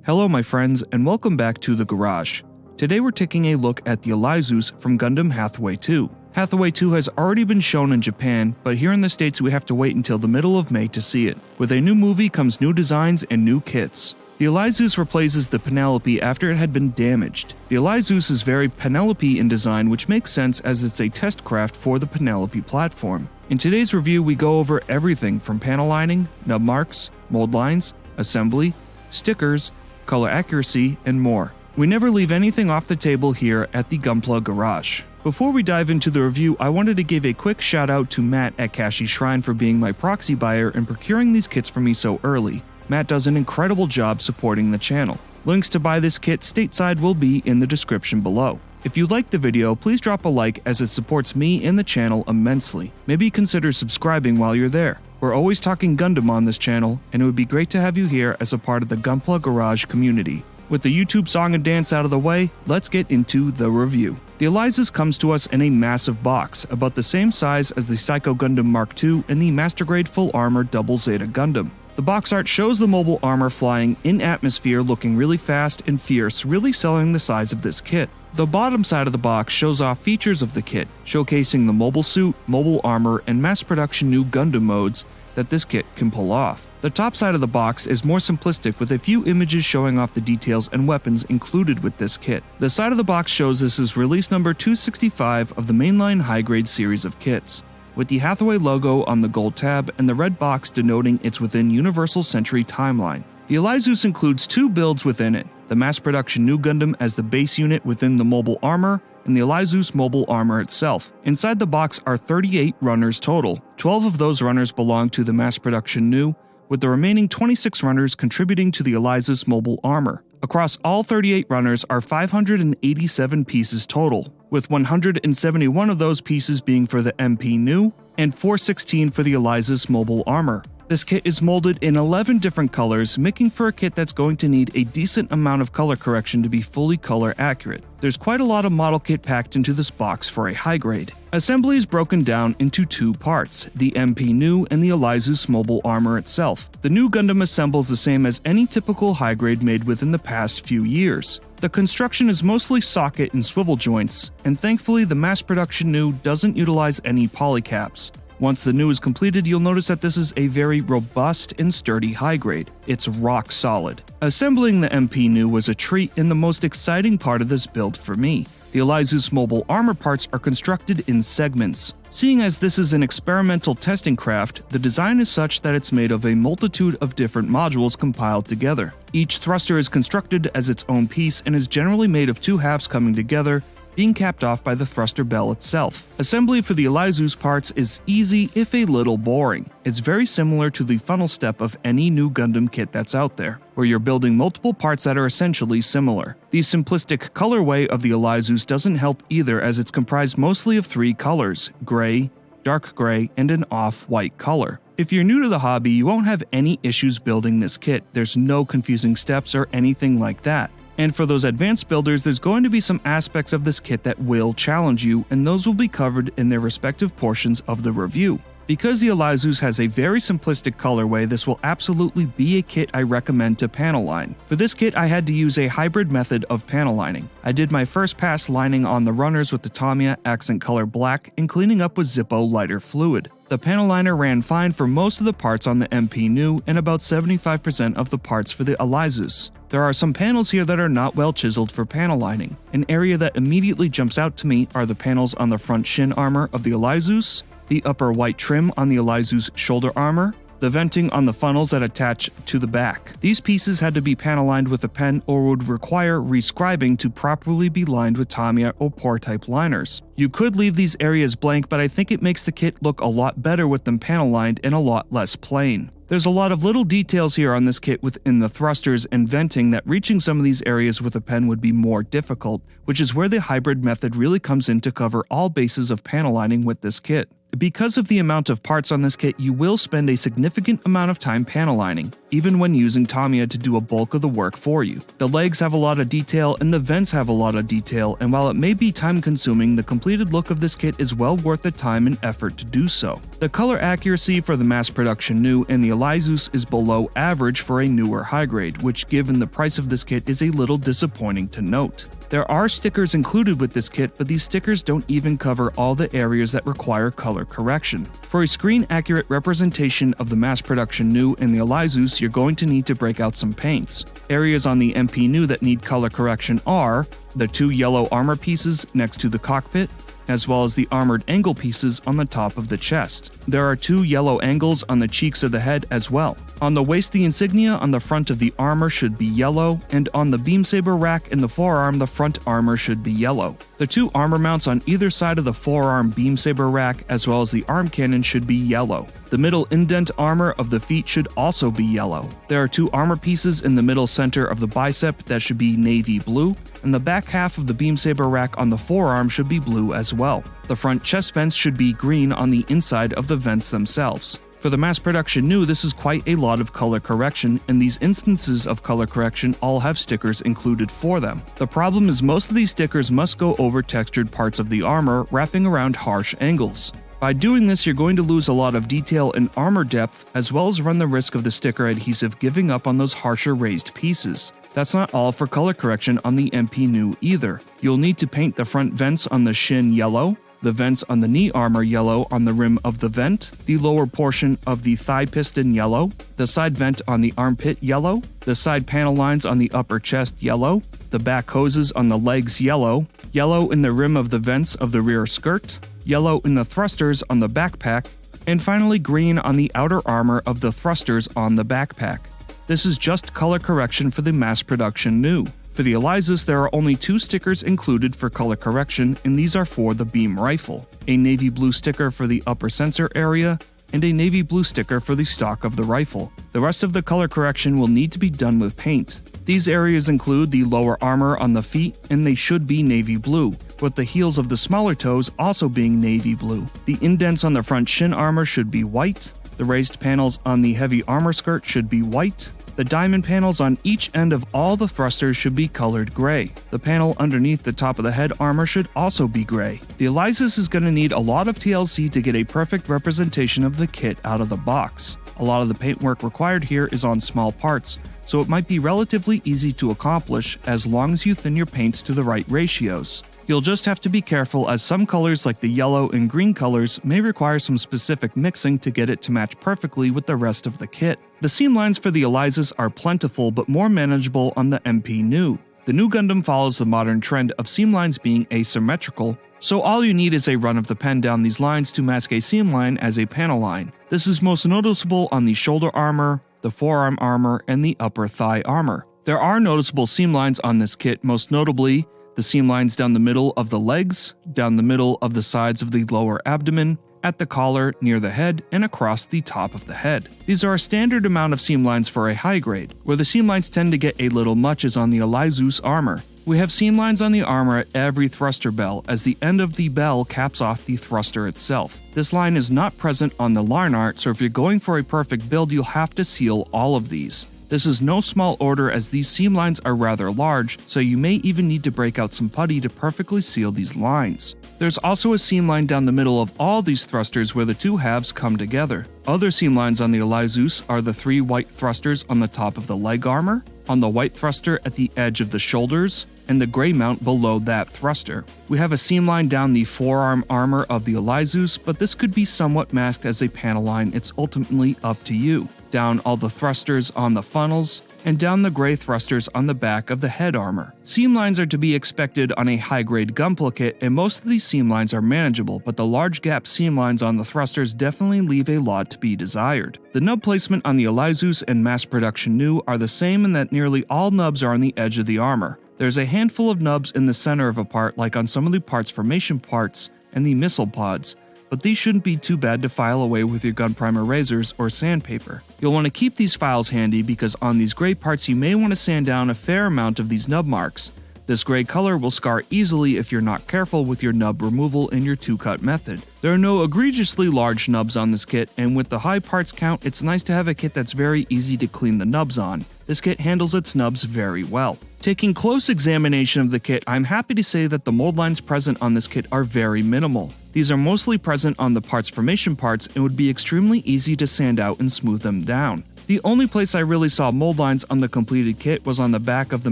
Hello my friends and welcome back to the garage. Today we're taking a look at the Alyzeus from Gundam Hathaway 2. Hathaway 2 has already been shown in Japan, but here in the States we have to wait until the middle of May to see it. With a new movie comes new designs and new kits. The Alyzeus replaces the Penelope after it had been damaged. The Alyzeus is very Penelope in design, which makes sense as it's a test craft for the Penelope platform. In today's review we go over everything from panel lining, nub marks, mold lines, assembly, stickers, color accuracy, and more. We never leave anything off the table here at the Gunpla garage. Before we dive into the review, I wanted to give a quick shout out to Matt at Kashi Shrine for being my proxy buyer and procuring these kits for me so early. Matt does an incredible job supporting the channel. Links to buy this kit stateside will be in the description below. If you liked the video, please drop a like as it supports me and the channel immensely. Maybe consider subscribing while you're there. We're always talking Gundam on this channel, and it would be great to have you here as a part of the Gunpla Garage community. With the YouTube song and dance out of the way, let's get into the review. The Alyzeus comes to us in a massive box, about the same size as the Psycho Gundam Mark II and the Master Grade Full Armor Double Zeta Gundam. The box art shows the mobile armor flying in atmosphere looking really fast and fierce, really selling the size of this kit. The bottom side of the box shows off features of the kit, showcasing the mobile suit, mobile armor, and mass production new Gundam modes that this kit can pull off. The top side of the box is more simplistic with a few images showing off the details and weapons included with this kit. The side of the box shows this is release number 265 of the mainline high-grade series of kits, with the Hathaway logo on the gold tab and the red box denoting it's within Universal Century timeline. The Alyzeus includes two builds within it, the mass production new Gundam as the base unit within the mobile armor, and the Alyzeus mobile armor itself. Inside the box are 38 runners total. 12 of those runners belong to the mass production new, with the remaining 26 runners contributing to the Alyzeus mobile armor. Across all 38 runners are 587 pieces total, with 171 of those pieces being for the MP new, and 416 for the Alyzeus mobile armor. This kit is molded in 11 different colors, making for a kit that's going to need a decent amount of color correction to be fully color accurate. There's quite a lot of model kit packed into this box for a high grade. Assembly is broken down into two parts, the MP new and the Alyzeus mobile armor itself. The new Gundam assembles the same as any typical high grade made within the past few years. The construction is mostly socket and swivel joints, and thankfully the mass production new doesn't utilize any polycaps. Once the new is completed, you'll notice that this is a very robust and sturdy high grade. It's rock solid. Assembling the MP new was a treat and the most exciting part of this build for me. The Alyzeus mobile armor parts are constructed in segments. Seeing as this is an experimental testing craft, the design is such that it's made of a multitude of different modules compiled together. Each thruster is constructed as its own piece and is generally made of two halves coming together, being capped off by the thruster bell itself. Assembly for the Alyzeus parts is easy if a little boring. It's very similar to the funnel step of any new Gundam kit that's out there, where you're building multiple parts that are essentially similar. The simplistic colorway of the Alyzeus doesn't help either, as it's comprised mostly of three colors: gray, dark gray, and an off-white color. If you're new to the hobby, you won't have any issues building this kit. There's no confusing steps or anything like that. And for those advanced builders, there's going to be some aspects of this kit that will challenge you, and those will be covered in their respective portions of the review. Because the Alyzeus has a very simplistic colorway, this will absolutely be a kit I recommend to panel line. For this kit, I had to use a hybrid method of panel lining. I did my first pass lining on the runners with the Tamiya accent color black and cleaning up with Zippo lighter fluid. The panel liner ran fine for most of the parts on the MP new and about 75% of the parts for the Alyzeus. There are some panels here that are not well chiseled for panel lining. An area that immediately jumps out to me are the panels on the front shin armor of the Alyzeus, the upper white trim on the Alyzeus shoulder armor, the venting on the funnels that attach to the back. These pieces had to be panel lined with a pen or would require rescribing to properly be lined with Tamiya or POR type liners. You could leave these areas blank, but I think it makes the kit look a lot better with them panel lined and a lot less plain. There's a lot of little details here on this kit within the thrusters and venting that reaching some of these areas with a pen would be more difficult, which is where the hybrid method really comes in to cover all bases of panel lining with this kit. Because of the amount of parts on this kit, you will spend a significant amount of time panel lining, even when using Tamiya to do a bulk of the work for you. The legs have a lot of detail and the vents have a lot of detail, and while it may be time consuming, the completed look of this kit is well worth the time and effort to do so. The color accuracy for the mass production new and the Alyzeus is below average for a newer high grade, which given the price of this kit is a little disappointing to note. There are stickers included with this kit, but these stickers don't even cover all the areas that require color correction. For a screen-accurate representation of the mass production new and the Alyzeus, you're going to need to break out some paints. Areas on the MP new that need color correction are the 2 yellow armor pieces next to the cockpit, as well as the armored angle pieces on the top of the chest. There are 2 yellow angles on the cheeks of the head as well. On the waist, the insignia on the front of the armor should be yellow, and on the beam saber rack in the forearm, the front armor should be yellow. The 2 armor mounts on either side of the forearm beam saber rack as well as the arm cannon should be yellow. The middle indent armor of the feet should also be yellow. There are 2 armor pieces in the middle center of the bicep that should be navy blue, and the back half of the beam saber rack on the forearm should be blue as well. The front chest vents should be green on the inside of the vents themselves. For the mass production new, this is quite a lot of color correction, and these instances of color correction all have stickers included for them. The problem is most of these stickers must go over textured parts of the armor, wrapping around harsh angles. By doing this, you're going to lose a lot of detail and armor depth, as well as run the risk of the sticker adhesive giving up on those harsher raised pieces. That's not all for color correction on the MP new either. You'll need to paint the front vents on the shin yellow, the vents on the knee armor yellow on the rim of the vent, the lower portion of the thigh piston yellow, the side vent on the armpit yellow, the side panel lines on the upper chest yellow, the back hoses on the legs yellow, yellow in the rim of the vents of the rear skirt, yellow in the thrusters on the backpack, and finally green on the outer armor of the thrusters on the backpack. This is just color correction for the mass production new. For the Alyzeus, there are only 2 stickers included for color correction, and these are for the beam rifle. A navy blue sticker for the upper sensor area, and a navy blue sticker for the stock of the rifle. The rest of the color correction will need to be done with paint. These areas include the lower armor on the feet, and they should be navy blue, with the heels of the smaller toes also being navy blue. The indents on the front shin armor should be white. The raised panels on the heavy armor skirt should be white. The diamond panels on each end of all the thrusters should be colored gray. The panel underneath the top of the head armor should also be gray. The Alyzeus is going to need a lot of TLC to get a perfect representation of the kit out of the box. A lot of the paintwork required here is on small parts, so it might be relatively easy to accomplish as long as you thin your paints to the right ratios. You'll just have to be careful as some colors like the yellow and green colors may require some specific mixing to get it to match perfectly with the rest of the kit. The seam lines for the Alyzeus are plentiful but more manageable on the MP new. The new Gundam follows the modern trend of seam lines being asymmetrical, so all you need is a run of the pen down these lines to mask a seam line as a panel line. This is most noticeable on the shoulder armor, the forearm armor, and the upper thigh armor. There are noticeable seam lines on this kit, most notably the seam lines down the middle of the legs, down the middle of the sides of the lower abdomen, at the collar, near the head, and across the top of the head. These are a standard amount of seam lines for a high grade. Where the seam lines tend to get a little much is on the Alyzeus armor. We have seam lines on the armor at every thruster bell, as the end of the bell caps off the thruster itself. This line is not present on the line art, so if you're going for a perfect build, you'll have to seal all of these. This is no small order as these seam lines are rather large, so you may even need to break out some putty to perfectly seal these lines. There's also a seam line down the middle of all these thrusters where the 2 halves come together. Other seam lines on the Alyzeus are the 3 white thrusters on the top of the leg armor, on the white thruster at the edge of the shoulders, and the gray mount below that thruster. We have a seam line down the forearm armor of the Alyzeus, but this could be somewhat masked as a panel line. It's ultimately up to you. Down all the thrusters on the funnels, and down the gray thrusters on the back of the head armor. Seam lines are to be expected on a high-grade Gunpla kit, and most of these seam lines are manageable, but the large gap seam lines on the thrusters definitely leave a lot to be desired. The nub placement on the Alyzeus and mass production new are the same in that nearly all nubs are on the edge of the armor. There's a handful of nubs in the center of a part like on some of the parts formation parts and the missile pods, but these shouldn't be too bad to file away with your gun primer razors or sandpaper. You'll want to keep these files handy because on these gray parts you may want to sand down a fair amount of these nub marks. This gray color will scar easily if you're not careful with your nub removal in your 2-cut method. There are no egregiously large nubs on this kit, and with the high parts count, it's nice to have a kit that's very easy to clean the nubs on. This kit handles its nubs very well. Taking close examination of the kit, I'm happy to say that the mold lines present on this kit are very minimal. These are mostly present on the parts formation parts and would be extremely easy to sand out and smooth them down. The only place I really saw mold lines on the completed kit was on the back of the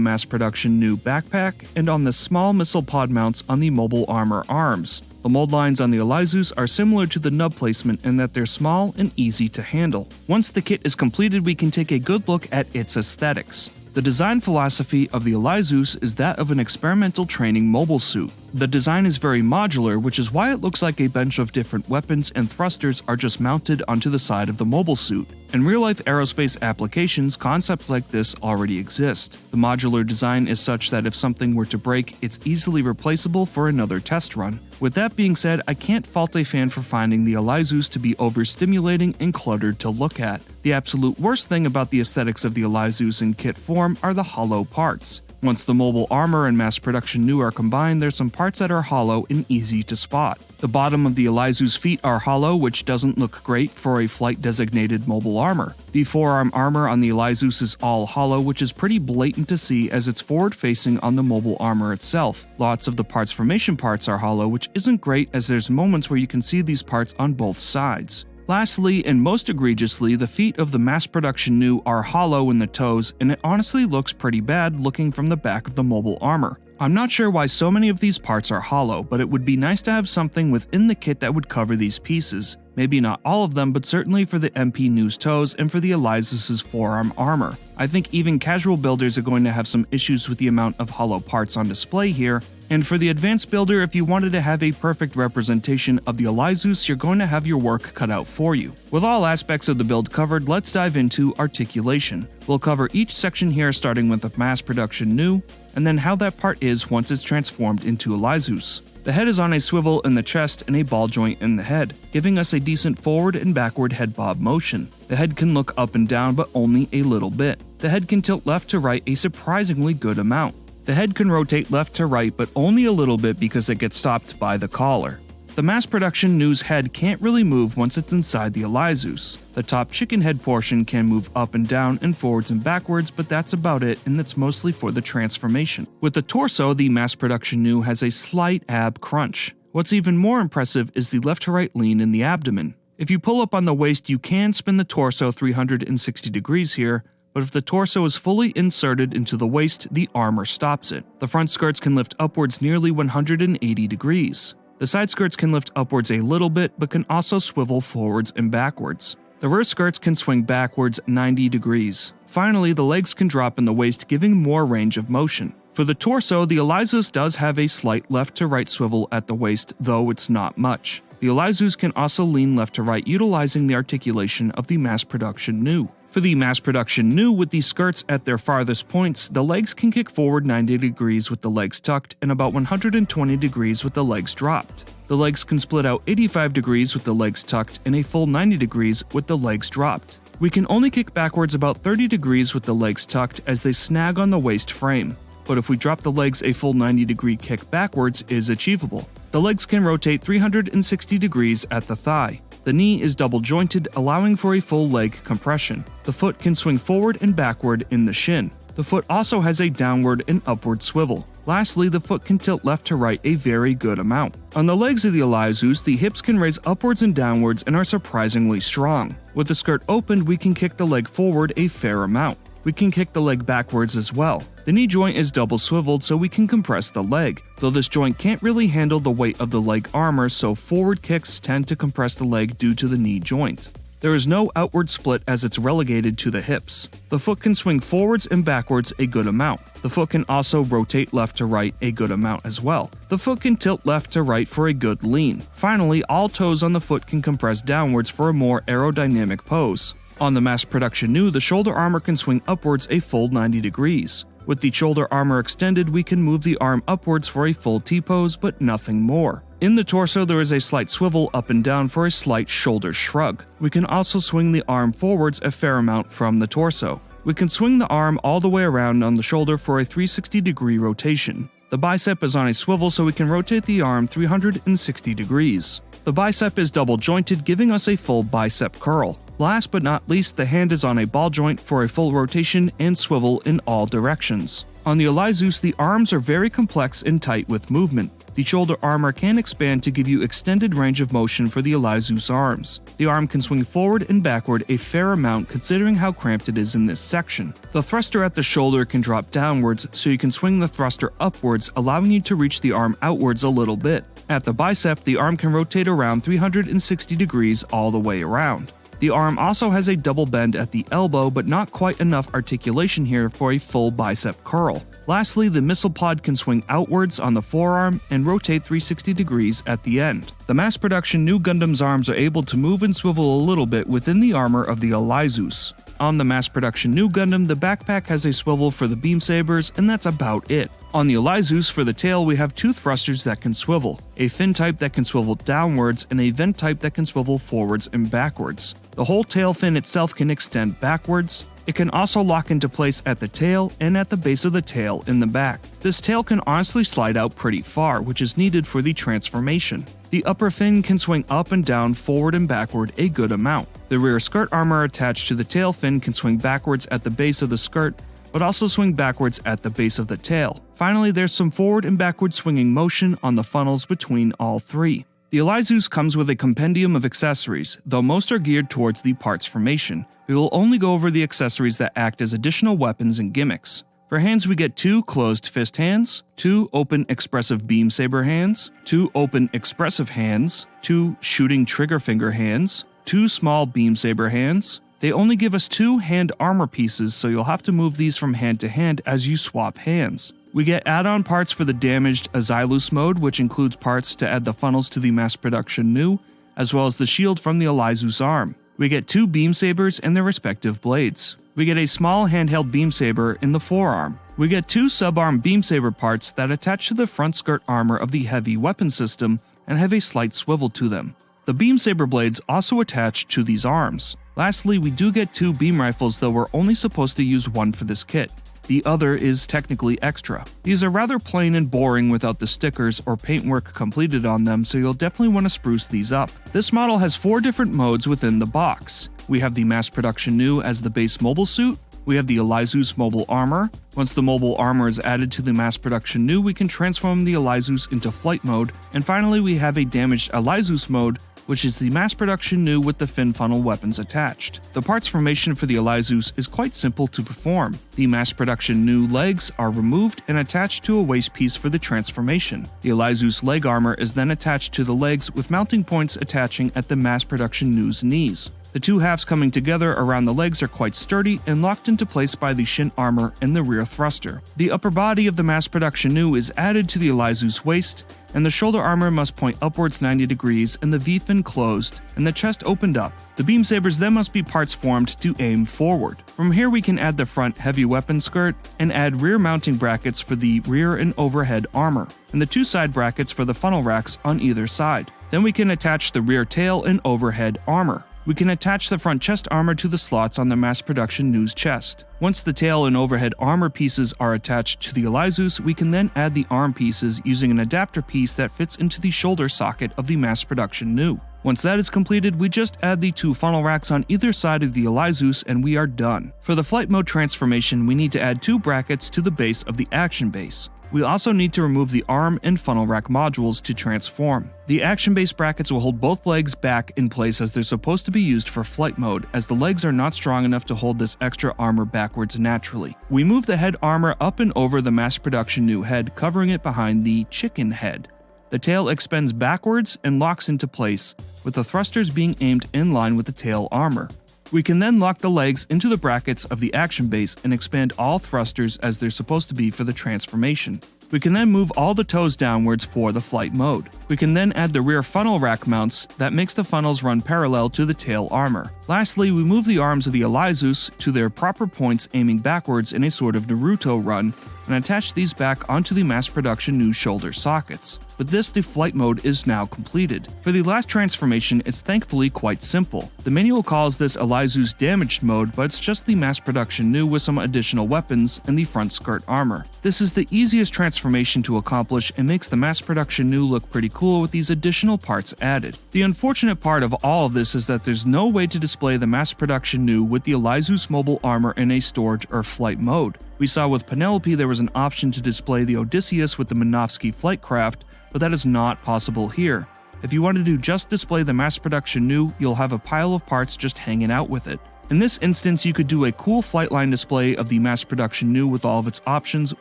mass production new backpack and on the small missile pod mounts on the mobile armor arms. The mold lines on the Alyzeus are similar to the nub placement in that they're small and easy to handle. Once the kit is completed, we can take a good look at its aesthetics. The design philosophy of the Alyzeus is that of an experimental training mobile suit. The design is very modular, which is why it looks like a bunch of different weapons and thrusters are just mounted onto the side of the mobile suit. In real-life aerospace applications, concepts like this already exist. The modular design is such that if something were to break, it's easily replaceable for another test run. With that being said, I can't fault a fan for finding the Alyzeus to be overstimulating and cluttered to look at. The absolute worst thing about the aesthetics of the Alyzeus in kit form are the hollow parts. Once the mobile armor and mass production new are combined, there's some parts that are hollow and easy to spot. The bottom of the Alyzeus feet are hollow, which doesn't look great for a flight-designated mobile armor. The forearm armor on the Alyzeus is all hollow, which is pretty blatant to see as it's forward-facing on the mobile armor itself. Lots of the parts formation parts are hollow, which isn't great as there's moments where you can see these parts on both sides. Lastly, and most egregiously, the feet of the mass production new are hollow in the toes, and it honestly looks pretty bad looking from the back of the mobile armor. I'm not sure why so many of these parts are hollow, but it would be nice to have something within the kit that would cover these pieces. Maybe not all of them, but certainly for the MP New's toes and for the Alyzeus's forearm armor. I think even casual builders are going to have some issues with the amount of hollow parts on display here, and for the advanced builder, if you wanted to have a perfect representation of the Alyzeus, you're going to have your work cut out for you. With all aspects of the build covered, let's dive into articulation. We'll cover each section here starting with the mass production new, and then how that part is once it's transformed into Alyzeus. The head is on a swivel in the chest and a ball joint in the head, giving us a decent forward and backward head bob motion. The head can look up and down, but only a little bit. The head can tilt left to right a surprisingly good amount. The head can rotate left to right, but only a little bit because it gets stopped by the collar. The mass production new's head can't really move once it's inside the Alyzeus. The top chicken head portion can move up and down and forwards and backwards, but that's about it, and that's mostly for the transformation. With the torso, the mass production new has a slight ab crunch. What's even more impressive is the left to right lean in the abdomen. If you pull up on the waist, you can spin the torso 360 degrees here, but if the torso is fully inserted into the waist, the armor stops it. The front skirts can lift upwards nearly 180 degrees. The side skirts can lift upwards a little bit, but can also swivel forwards and backwards. The rear skirts can swing backwards 90 degrees. Finally, the legs can drop in the waist, giving more range of motion. For the torso, the Alyzeus does have a slight left to right swivel at the waist, though it's not much. The Alyzeus can also lean left to right, utilizing the articulation of the mass production new. For the mass production new, with the skirts at their farthest points, the legs can kick forward 90 degrees with the legs tucked and about 120 degrees with the legs dropped. The legs can split out 85 degrees with the legs tucked and a full 90 degrees with the legs dropped. We can only kick backwards about 30 degrees with the legs tucked as they snag on the waist frame. But if we drop the legs, a full 90 degree kick backwards is achievable. The legs can rotate 360 degrees at the thigh. The knee is double jointed, allowing for a full leg compression. The foot can swing forward and backward in the shin. The foot also has a downward and upward swivel. Lastly, the foot can tilt left to right a very good amount. On the legs of the Alyzeus, the hips can raise upwards and downwards and are surprisingly strong. With the skirt opened, we can kick the leg forward a fair amount. We can kick the leg backwards as well. The knee joint is double swiveled so we can compress the leg, though this joint can't really handle the weight of the leg armor, so forward kicks tend to compress the leg due to the knee joint. There is no outward split as it's relegated to the hips. The foot can swing forwards and backwards a good amount. The foot can also rotate left to right a good amount as well. The foot can tilt left to right for a good lean. Finally, all toes on the foot can compress downwards for a more aerodynamic pose. On the mass production new, the shoulder armor can swing upwards a full 90 degrees. With the shoulder armor extended, we can move the arm upwards for a full T-pose, but nothing more. In the torso, there is a slight swivel up and down for a slight shoulder shrug. We can also swing the arm forwards a fair amount from the torso. We can swing the arm all the way around on the shoulder for a 360-degree rotation. The bicep is on a swivel so we can rotate the arm 360 degrees. The bicep is double jointed, giving us a full bicep curl. Last but not least, the hand is on a ball joint for a full rotation and swivel in all directions. On the Alyzeus, the arms are very complex and tight with movement. The shoulder armor can expand to give you extended range of motion for the Alyzeus arms. The arm can swing forward and backward a fair amount considering how cramped it is in this section. The thruster at the shoulder can drop downwards, so you can swing the thruster upwards, allowing you to reach the arm outwards a little bit. At the bicep, the arm can rotate around 360 degrees all the way around. The arm also has a double bend at the elbow, but not quite enough articulation here for a full bicep curl. Lastly, the missile pod can swing outwards on the forearm and rotate 360 degrees at the end. The mass production new Gundam's arms are able to move and swivel a little bit within the armor of the Alyzeus. On the mass production new Gundam, the backpack has a swivel for the beam sabers, and that's about it. On the Alyzeus, for the tail, we have two thrusters that can swivel, a fin type that can swivel downwards, and a vent type that can swivel forwards and backwards. The whole tail fin itself can extend backwards. It can also lock into place at the tail and at the base of the tail in the back. This tail can honestly slide out pretty far, which is needed for the transformation. The upper fin can swing up and down, forward and backward a good amount. The rear skirt armor attached to the tail fin can swing backwards at the base of the skirt, but also swing backwards at the base of the tail. Finally, there's some forward and backward swinging motion on the funnels between all three. The Alyzeus comes with a compendium of accessories, though most are geared towards the parts formation. We will only go over the accessories that act as additional weapons and gimmicks. For hands, we get 2 closed fist hands, 2 open expressive beam saber hands, 2 open expressive hands, 2 shooting trigger finger hands, 2 small beam saber hands. They only give us 2 hand armor pieces, so you'll have to move these from hand to hand as you swap hands. We get add-on parts for the damaged Alyzeus mode, which includes parts to add the funnels to the mass production new, as well as the shield from the Alyzeus arm. We get 2 beam sabers and their respective blades. We get a small handheld beam saber in the forearm. We get 2 subarm beam saber parts that attach to the front skirt armor of the heavy weapon system and have a slight swivel to them. The beam saber blades also attach to these arms. Lastly, we do get 2 beam rifles, though we're only supposed to use one for this kit. The other is technically extra. These are rather plain and boring without the stickers or paintwork completed on them, so you'll definitely want to spruce these up. This model has 4 different modes within the box. We have the mass production new as the base mobile suit. We have the Alyzeus mobile armor. Once the mobile armor is added to the mass production new, we can transform the Alyzeus into flight mode. And finally, we have a damaged Alyzeus mode, which is the mass production new with the fin funnel weapons attached. The parts formation for the Alyzeus is quite simple to perform. The mass production new legs are removed and attached to a waist piece for the transformation. The Alyzeus leg armor is then attached to the legs with mounting points attaching at the mass production new's knees. The 2 halves coming together around the legs are quite sturdy and locked into place by the shin armor and the rear thruster. The upper body of the mass production new is added to the Alyzeus waist, and the shoulder armor must point upwards 90 degrees and the V-fin closed and the chest opened up. The beam sabers then must be parts formed to aim forward. From here we can add the front heavy weapon skirt and add rear mounting brackets for the rear and overhead armor, and the 2 side brackets for the funnel racks on either side. Then we can attach the rear tail and overhead armor. We can attach the front chest armor to the slots on the mass production new's chest. Once the tail and overhead armor pieces are attached to the Alyzeus, we can then add the arm pieces using an adapter piece that fits into the shoulder socket of the mass production new. Once that is completed, we just add the 2 funnel racks on either side of the Alyzeus and we are done. For the flight mode transformation, we need to add 2 brackets to the base of the action base. We also need to remove the arm and funnel rack modules to transform. The action base brackets will hold both legs back in place as they're supposed to be used for flight mode, as the legs are not strong enough to hold this extra armor backwards naturally. We move the head armor up and over the mass production new head, covering it behind the chicken head. The tail expends backwards and locks into place, with the thrusters being aimed in line with the tail armor. We can then lock the legs into the brackets of the action base and expand all thrusters as they're supposed to be for the transformation. We can then move all the toes downwards for the flight mode. We can then add the rear funnel rack mounts that makes the funnels run parallel to the tail armor. Lastly, we move the arms of the Alyzeus to their proper points aiming backwards in a sort of Naruto run and attach these back onto the mass production new shoulder sockets. With this, the flight mode is now completed. For the last transformation, it's thankfully quite simple. The manual calls this Alyzeus damaged mode, but it's just the mass production new with some additional weapons and the front skirt armor. This is the easiest transformation to accomplish and makes the mass production new look pretty cool with these additional parts added. The unfortunate part of all of this is that there's no way to display the mass production new with the Alyzeus mobile armor in a storage or flight mode. We saw with Penelope there was an option to display the Odysseus with the Minovsky flight craft, but that is not possible here. If you wanted to just display the mass production new, you'll have a pile of parts just hanging out with it. In this instance, you could do a cool flight line display of the mass production new with all of its options,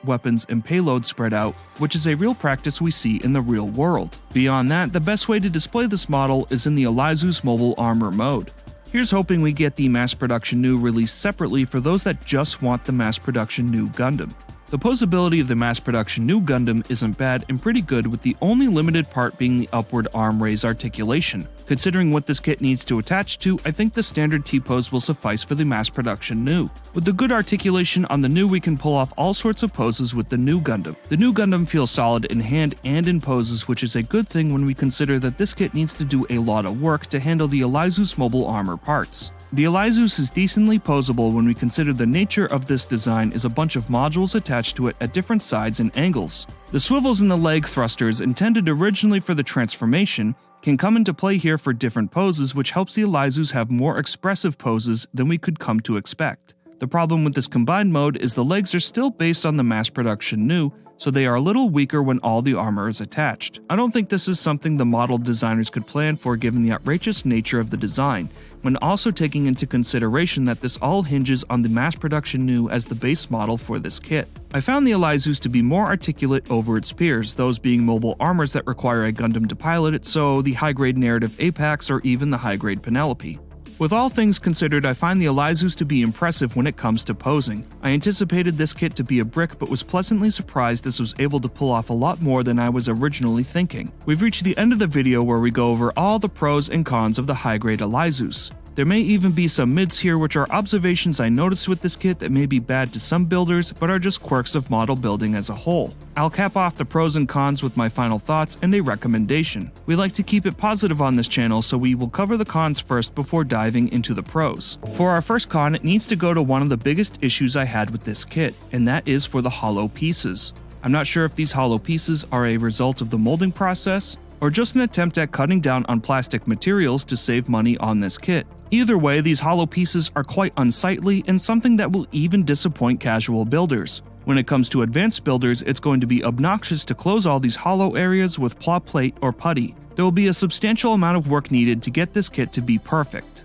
weapons, and payload spread out, which is a real practice we see in the real world. Beyond that, the best way to display this model is in the Alyzeus mobile armor mode. Here's hoping we get the mass production new released separately for those that just want the mass production new Gundam. The poseability of the mass production new Gundam isn't bad and pretty good, with the only limited part being the upward arm raise articulation. Considering what this kit needs to attach to, I think the standard T-pose will suffice for the mass production new. With the good articulation on the new, we can pull off all sorts of poses with the new Gundam. The new Gundam feels solid in hand and in poses, which is a good thing when we consider that this kit needs to do a lot of work to handle the Alyzeus mobile armor parts. The Alyzeus is decently posable when we consider the nature of this design is a bunch of modules attached to it at different sides and angles. The swivels in the leg thrusters, intended originally for the transformation, can come into play here for different poses, which helps the Alyzeus have more expressive poses than we could come to expect. The problem with this combined mode is the legs are still based on the mass production new, so they are a little weaker when all the armor is attached. I don't think this is something the model designers could plan for given the outrageous nature of the design, when also taking into consideration that this all hinges on the mass production new as the base model for this kit. I found the Alyzeus to be more articulate over its peers, those being mobile armors that require a Gundam to pilot it, so the high-grade narrative Apex or even the high-grade Penelope. With all things considered, I find the Alyzeus to be impressive when it comes to posing. I anticipated this kit to be a brick, but was pleasantly surprised this was able to pull off a lot more than I was originally thinking. We've reached the end of the video where we go over all the pros and cons of the high-grade Alyzeus. There may even be some mids here, which are observations I noticed with this kit that may be bad to some builders, but are just quirks of model building as a whole. I'll cap off the pros and cons with my final thoughts and a recommendation. We like to keep it positive on this channel, so we will cover the cons first before diving into the pros. For our first con, it needs to go to one of the biggest issues I had with this kit, and that is for the hollow pieces. I'm not sure if these hollow pieces are a result of the molding process, or just an attempt at cutting down on plastic materials to save money on this kit. Either way, these hollow pieces are quite unsightly and something that will even disappoint casual builders. When it comes to advanced builders, it's going to be obnoxious to close all these hollow areas with plow plate or putty. There will be a substantial amount of work needed to get this kit to be perfect.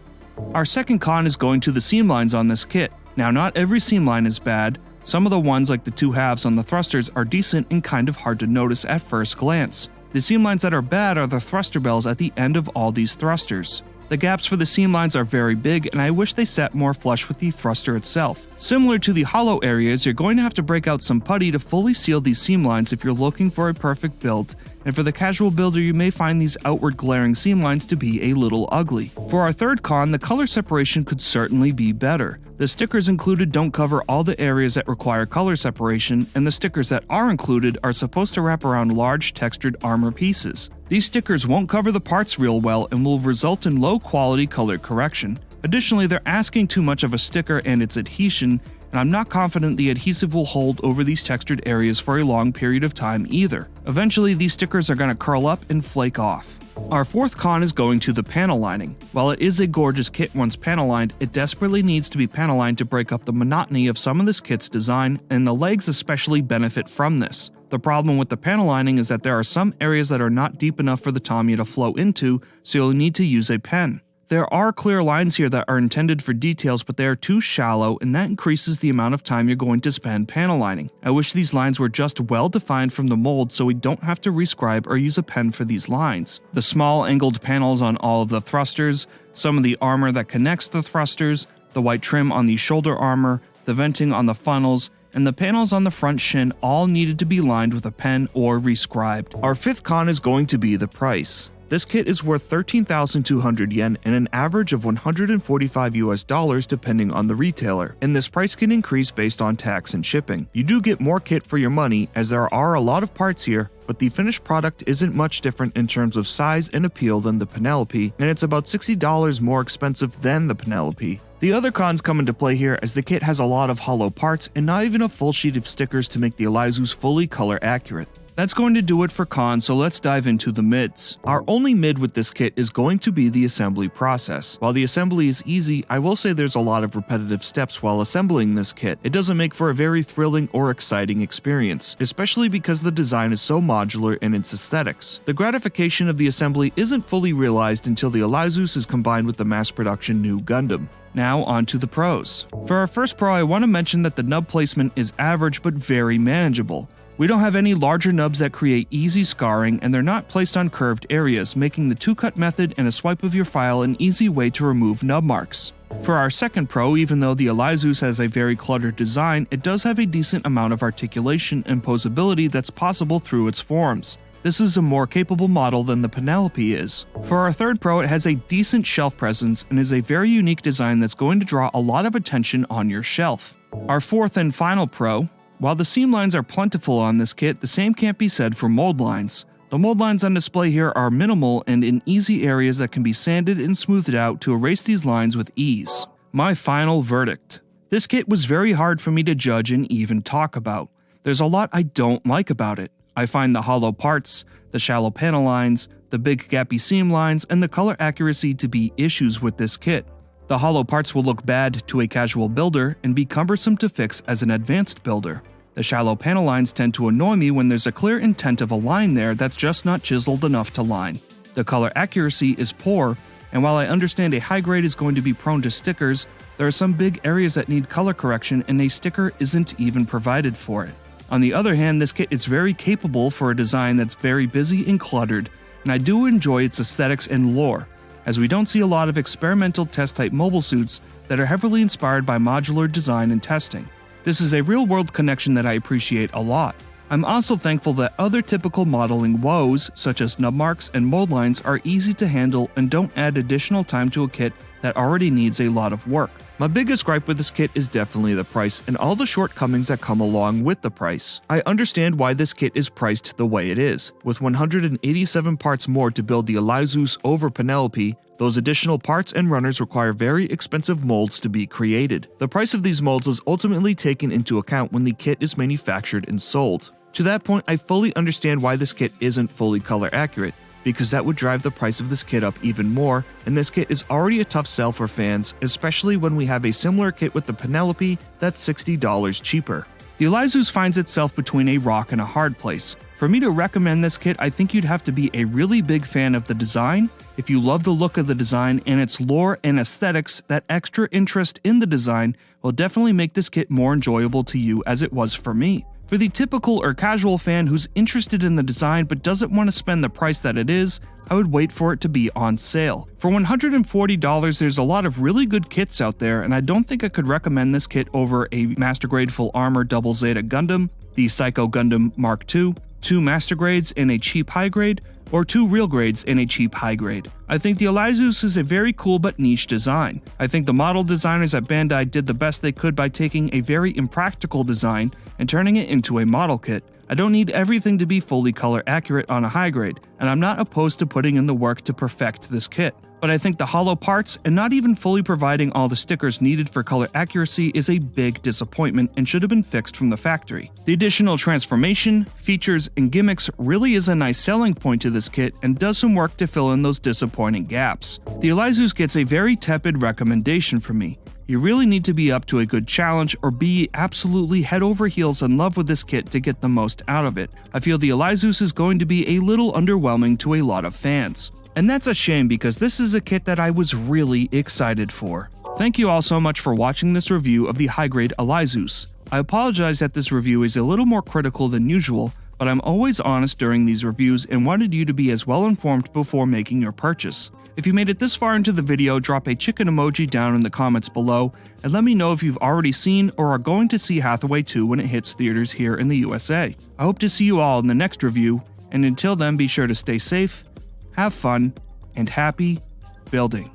Our second con is going to the seam lines on this kit. Now, not every seam line is bad. Some of the ones, like the two halves on the thrusters, are decent and kind of hard to notice at first glance. The seam lines that are bad are the thruster bells at the end of all these thrusters. The gaps for the seam lines are very big, and I wish they sat more flush with the thruster itself. Similar to the hollow areas, you're going to have to break out some putty to fully seal these seam lines if you're looking for a perfect build, and for the casual builder you may find these outward glaring seam lines to be a little ugly. For our third con, the color separation could certainly be better. The stickers included don't cover all the areas that require color separation, and the stickers that are included are supposed to wrap around large textured armor pieces. These stickers won't cover the parts real well and will result in low quality color correction. Additionally, they're asking too much of a sticker and its adhesion, and I'm not confident the adhesive will hold over these textured areas for a long period of time either. Eventually, these stickers are going to curl up and flake off. Our fourth con is going to the panel lining. While it is a gorgeous kit once panel lined, it desperately needs to be panel lined to break up the monotony of some of this kit's design, and the legs especially benefit from this. The problem with the panel lining is that there are some areas that are not deep enough for the Tamiya to flow into, so you'll need to use a pen. There are clear lines here that are intended for details, but they are too shallow, and that increases the amount of time you're going to spend panel lining. I wish these lines were just well defined from the mold so we don't have to rescribe or use a pen for these lines. The small angled panels on all of the thrusters, some of the armor that connects the thrusters, the white trim on the shoulder armor, the venting on the funnels, and the panels on the front shin all needed to be lined with a pen or rescribed. Our fifth con is going to be the price. This kit is worth 13,200 yen and an average of $145 US depending on the retailer, and this price can increase based on tax and shipping. You do get more kit for your money as there are a lot of parts here, but the finished product isn't much different in terms of size and appeal than the Penelope, and it's about $60 more expensive than the Penelope. The other cons come into play here as the kit has a lot of hollow parts and not even a full sheet of stickers to make the Alyzeus fully color accurate. That's going to do it for cons, so let's dive into the mids. Our only mid with this kit is going to be the assembly process. While the assembly is easy, I will say there's a lot of repetitive steps while assembling this kit. It doesn't make for a very thrilling or exciting experience, especially because the design is so modular in its aesthetics. The gratification of the assembly isn't fully realized until the Alyzeus is combined with the mass production new Gundam. Now on to the pros. For our first pro, I want to mention that the nub placement is average but very manageable. We don't have any larger nubs that create easy scarring, and they're not placed on curved areas, making the two-cut method and a swipe of your file an easy way to remove nub marks. For our second pro, even though the Alyzeus has a very cluttered design, it does have a decent amount of articulation and poseability that's possible through its forms. This is a more capable model than the Penelope is. For our third pro, it has a decent shelf presence and is a very unique design that's going to draw a lot of attention on your shelf. Our fourth and final pro, while the seam lines are plentiful on this kit, the same can't be said for mold lines. The mold lines on display here are minimal and in easy areas that can be sanded and smoothed out to erase these lines with ease. My final verdict. This kit was very hard for me to judge and even talk about. There's a lot I don't like about it. I find the hollow parts, the shallow panel lines, the big gappy seam lines, and the color accuracy to be issues with this kit. The hollow parts will look bad to a casual builder and be cumbersome to fix as an advanced builder. The shallow panel lines tend to annoy me when there's a clear intent of a line there that's just not chiseled enough to line. The color accuracy is poor, and while I understand a high grade is going to be prone to stickers, there are some big areas that need color correction and a sticker isn't even provided for it. On the other hand, this kit is very capable for a design that's very busy and cluttered, and I do enjoy its aesthetics and lore, as we don't see a lot of experimental test-type mobile suits that are heavily inspired by modular design and testing. This is a real-world connection that I appreciate a lot. I'm also thankful that other typical modeling woes, such as nub marks and mold lines, are easy to handle and don't add additional time to a kit that already needs a lot of work. My biggest gripe with this kit is definitely the price and all the shortcomings that come along with the price. I understand why this kit is priced the way it is. With 187 parts more to build the Alyzeus over Penelope, those additional parts and runners require very expensive molds to be created. The price of these molds is ultimately taken into account when the kit is manufactured and sold. To that point, I fully understand why this kit isn't fully color accurate, because that would drive the price of this kit up even more, and this kit is already a tough sell for fans, especially when we have a similar kit with the Penelope that's $60 cheaper. The Alyzeus finds itself between a rock and a hard place. For me to recommend this kit, I think you'd have to be a really big fan of the design. If you love the look of the design and its lore and aesthetics, that extra interest in the design will definitely make this kit more enjoyable to you as it was for me. For the typical or casual fan who's interested in the design but doesn't want to spend the price that it is, I would wait for it to be on sale. For $140, there's a lot of really good kits out there, and I don't think I could recommend this kit over a Master Grade Full Armor Double Zeta Gundam, the Psycho Gundam Mark II, 2 Master Grades and a cheap high grade, or 2 real grades and a cheap high grade. I think the Alyzeus is a very cool but niche design. I think the model designers at Bandai did the best they could by taking a very impractical design and turning it into a model kit. I don't need everything to be fully color accurate on a high grade, and I'm not opposed to putting in the work to perfect this kit. But I think the hollow parts and not even fully providing all the stickers needed for color accuracy is a big disappointment and should have been fixed from the factory. The additional transformation, features, and gimmicks really is a nice selling point to this kit and does some work to fill in those disappointing gaps. The Alyzeus gets a very tepid recommendation from me. You really need to be up to a good challenge or be absolutely head over heels in love with this kit to get the most out of it. I feel the Alyzeus is going to be a little underwhelming to a lot of fans. And that's a shame because this is a kit that I was really excited for. Thank you all so much for watching this review of the high-grade Alyzeus. I apologize that this review is a little more critical than usual, but I'm always honest during these reviews and wanted you to be as well informed before making your purchase. If you made it this far into the video, drop a chicken emoji down in the comments below and let me know if you've already seen or are going to see Hathaway 2 when it hits theaters here in the USA. I hope to see you all in the next review, and until then be sure to stay safe, have fun, and happy building.